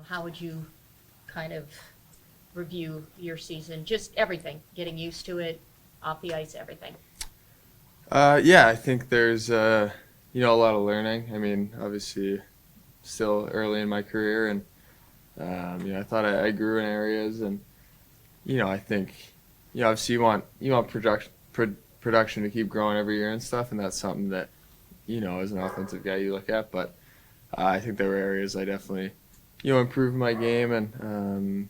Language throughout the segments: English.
how would you kind of review your season? Just everything, getting used to it, off the ice, everything. Yeah, I think there's a lot of learning. I mean, obviously, still early in my career, and I thought I grew in areas, and I think obviously you want production to keep growing every year and stuff, and that's something that as an offensive guy you look at. But I think there were areas I definitely improved my game, and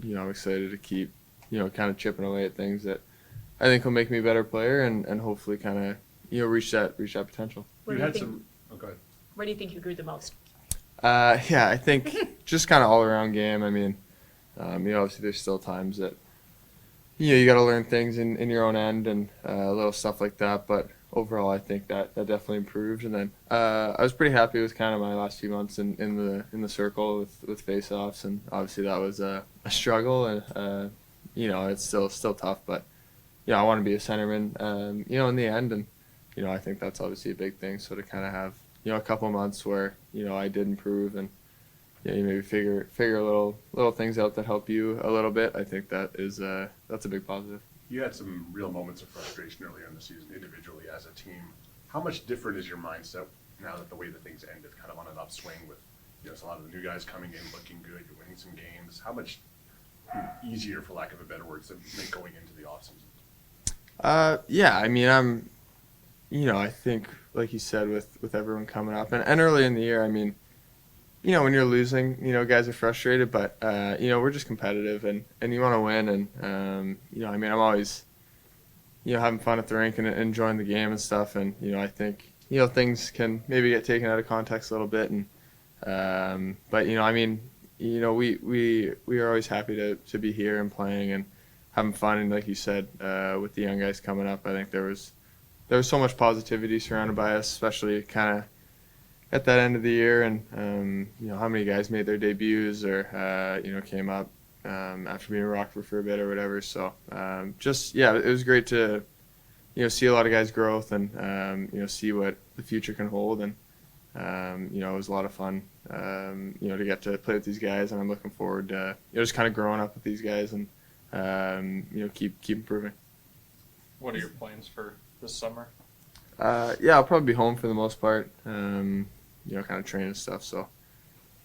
I'm excited to keep kind of chipping away at things that I think will make me a better player, and hopefully kind of reach that potential. Where You do you had think, some. Oh, go ahead. where do you think you grew the most? Yeah, I think just kind of all around game. I mean, obviously there's still times that you got to learn things in your own end and little stuff like that. But overall, I think that definitely improved. And then I was pretty happy with kind of my last few months in the circle with face-offs, and obviously that was a struggle, and it's still tough. But I want to be a centerman, in the end, and I think that's obviously a big thing. So to kind of have a couple of months where I did improve, and you maybe figure little things out that help you a little bit. I think that's a big positive. You had some real moments of frustration earlier in the season, individually as a team. How much different is your mindset now that the way that things ended, kind of on an upswing with a lot of the new guys coming in, looking good, you're winning some games? How much easier, for lack of a better word, to make going into the offseason? Yeah, I mean, I think, like you said, with everyone coming up, and early in the year, I mean, when you're losing, guys are frustrated, but, we're just competitive, and you want to win, and, I mean, I'm always, having fun at the rink and enjoying the game and stuff, and, I think, things can maybe get taken out of context a little bit, and, but, I mean, we are always happy to be here and playing and having fun, and like you said, with the young guys coming up, I think there was so much positivity surrounded by us, especially kind of at that end of the year, and how many guys made their debuts or came up after being in Rockford for a bit or whatever. So it was great to see a lot of guys' growth and see what the future can hold, and it was a lot of fun to get to play with these guys, and I'm looking forward to just kind of growing up with these guys and keep improving. What are your plans for this summer? Yeah, I'll probably be home for the most part. Kind of training stuff. So,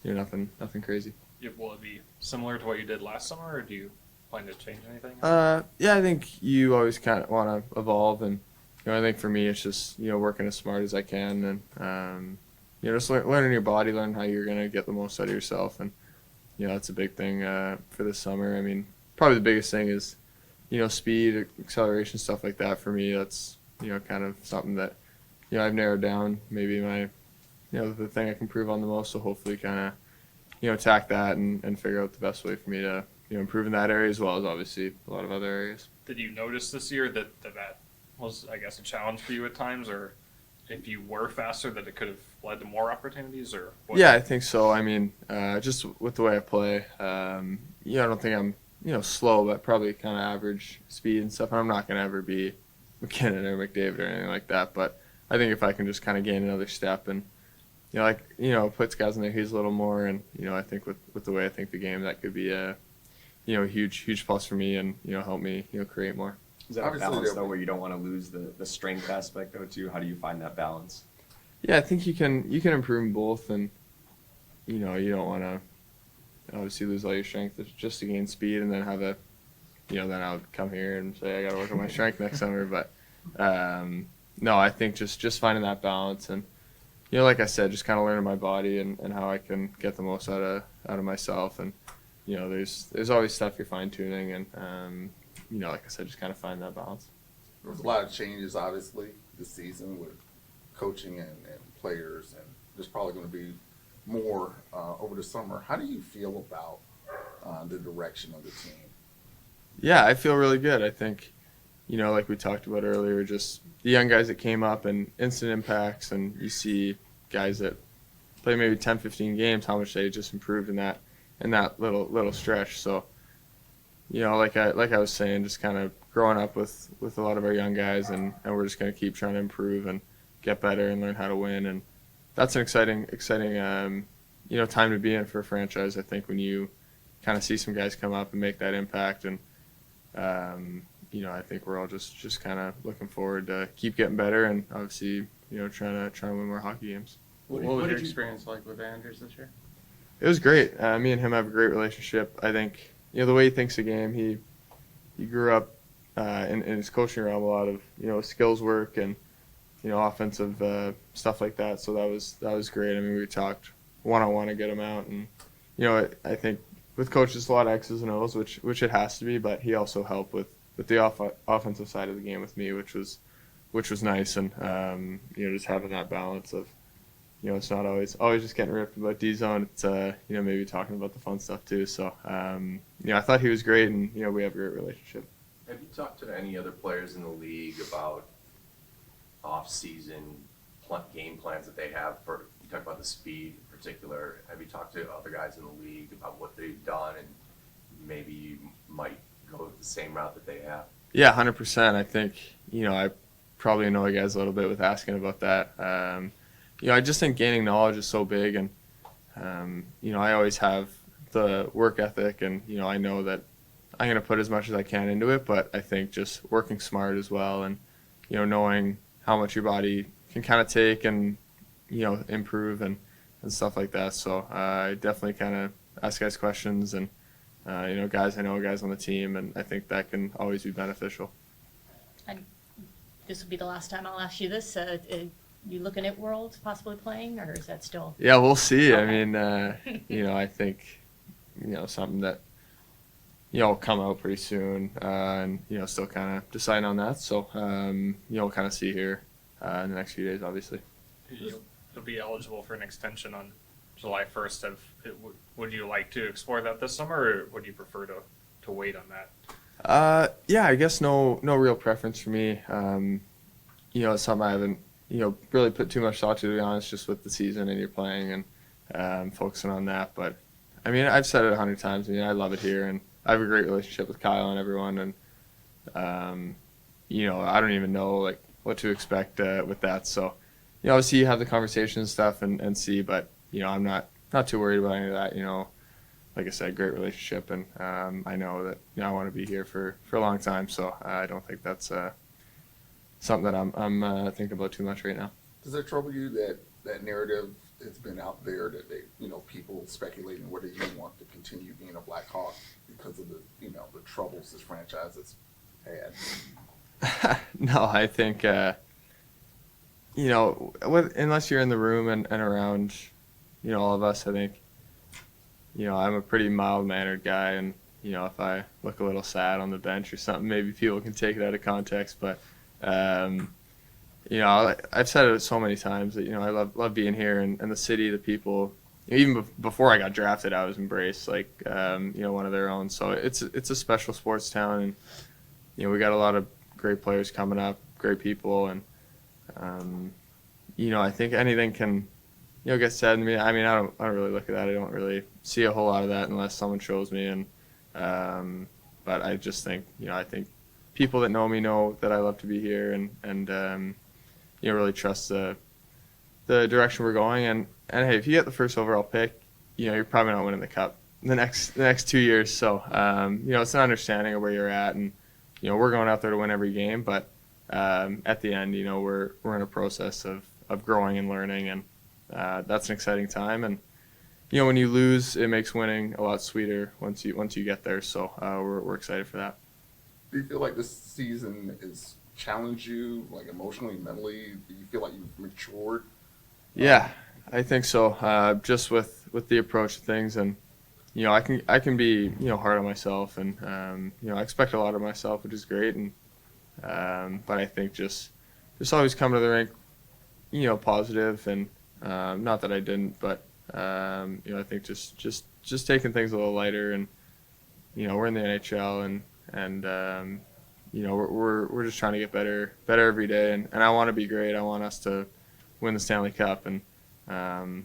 nothing crazy. Will it be similar to what you did last summer, or do you plan to change anything? Yeah, I think you always kind of want to evolve, and I think for me it's just working as smart as I can, and just learning your body, learning how you're gonna get the most out of yourself, and that's a big thing for this summer. I mean, probably the biggest thing is speed, acceleration, stuff like that. For me, that's kind of something that I've narrowed down. Maybe my the thing I can improve on the most. So hopefully, kind of attack that and figure out the best way for me to improve in that area, as well as obviously a lot of other areas. Did you notice this year that was, I guess, a challenge for you at times, or if you were faster, that it could have led to more opportunities, or what? Yeah, I think so. I mean, just with the way I play, I don't think I'm slow, but probably kind of average speed and stuff. And I'm not gonna ever be McKinnon or McDavid or anything like that, but I think if I can just kind of gain another step and puts guys in their heels a little more, and I think with the way I think the game, that could be a huge plus for me, and help me create more. Is that Obviously, a balance though, where you don't want to lose the strength aspect though too? How do you find that balance? Yeah, I think you can improve in both, and you don't want to obviously lose all your strength just to gain speed, and then have a then I'll come here and say I got to work on my strength next summer. But no, I think just finding that balance, and like I said, just kind of learning my body and how I can get the most out of myself, and there's always stuff you're fine tuning, and like I said, just kind of find that balance. There was a lot of changes, obviously, this season with coaching and players, and there's probably going to be more over the summer. How do you feel about the direction of the team? Yeah, I feel really good. I think, like we talked about earlier, just the young guys that came up and instant impacts, and you see guys that play maybe 10, 15 games, how much they just improved in that little stretch. So, like I was saying, just kind of growing up with a lot of our young guys, and we're just going to keep trying to improve and get better and learn how to win. And that's an exciting time to be in for a franchise. I think when you kind of see some guys come up and make that impact, and I think we're all just kind of looking forward to keep getting better, and obviously trying to win more hockey games. What was your experience like with Anders this year? It was great. Me and him have a great relationship. I think the way he thinks the game, he grew up in his coaching realm a lot of skills work and offensive stuff like that. So that was great. I mean, we talked one-on-one to get him out, and I think with coaches a lot of X's and O's, which it has to be, but he also helped with the offensive side of the game with me, which was nice, and just having that balance of it's not always just getting ripped about D zone. It's maybe talking about the fun stuff too. So I thought he was great, and we have a great relationship. Have you talked to any other players in the league about off-season game plans that they have for? You talk about the speed in particular. Have you talked to other guys in the league about what they've done, and maybe you might go the same route that they have? Yeah, 100%. I think I probably annoy guys a little bit with asking about that. I just think gaining knowledge is so big, and I always have the work ethic, and I know that I'm going to put as much as I can into it, but I think just working smart as well, and knowing how much your body can kind of take and improve and stuff like that. So I definitely kind of ask guys questions, and guys on the team, and I think that can always be beneficial. And this will be the last time I'll ask you this. You looking at Worlds possibly playing, or is that still? Yeah, we'll see. Okay. I mean, I think something that will come out pretty soon, and still kind of deciding on that. So we'll kind of see here in the next few days, obviously. You'll be eligible for an extension on July 1st. Would you like to explore that this summer, or would you prefer to wait on that? Yeah, I guess no real preference for me. It's something I haven't really put too much thought to be honest, just with the season and you're playing and focusing on that. But I mean, I've said it 100 times. I mean, I love it here, and I have a great relationship with Kyle and everyone, and I don't even know what to expect with that. So obviously you have the conversation and stuff and see, but I'm not too worried about any of that. Like I said, great relationship, and I know that I want to be here for a long time. So I don't think that's something that I'm thinking about too much right now. Does it trouble you that narrative has been out there that people speculating whether you want to continue being a Blackhawk because of the troubles this franchise has had? No, I think unless you're in the room and around all of us, I think I'm a pretty mild-mannered guy, and if I look a little sad on the bench or something, maybe people can take it out of context, but I've said it so many times that I love being here, and the city, the people. Even before I got drafted, I was embraced like one of their own. So it's a special sports town, and we got a lot of great players coming up, great people, and I think anything can get said to me. I mean, I don't really look at that. I don't really see a whole lot of that unless someone shows me, and but I just think I think people that know me know that I love to be here, and really trust the direction we're going. And hey, if you get the first overall pick, you're probably not winning the cup the next 2 years. So it's an understanding of where you're at, and we're going out there to win every game. But at the end, we're in a process of growing and learning, and that's an exciting time. And when you lose, it makes winning a lot sweeter once you get there. So we're excited for that. Do you feel like this season has challenged you, like emotionally, mentally? Do you feel like you've matured? Yeah, I think so. Just with the approach to things, and I can be hard on myself, and I expect a lot of myself, which is great. And but I think just always come to the rink, positive, and not that I didn't, but I think just taking things a little lighter, and we're in the NHL, and we're just trying to get better every day, and I want to be great. I want us to win the Stanley Cup, and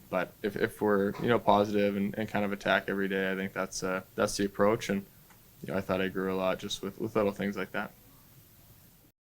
but if we're positive and kind of attack every day, I think that's the approach, and I thought I grew a lot just with little things like that.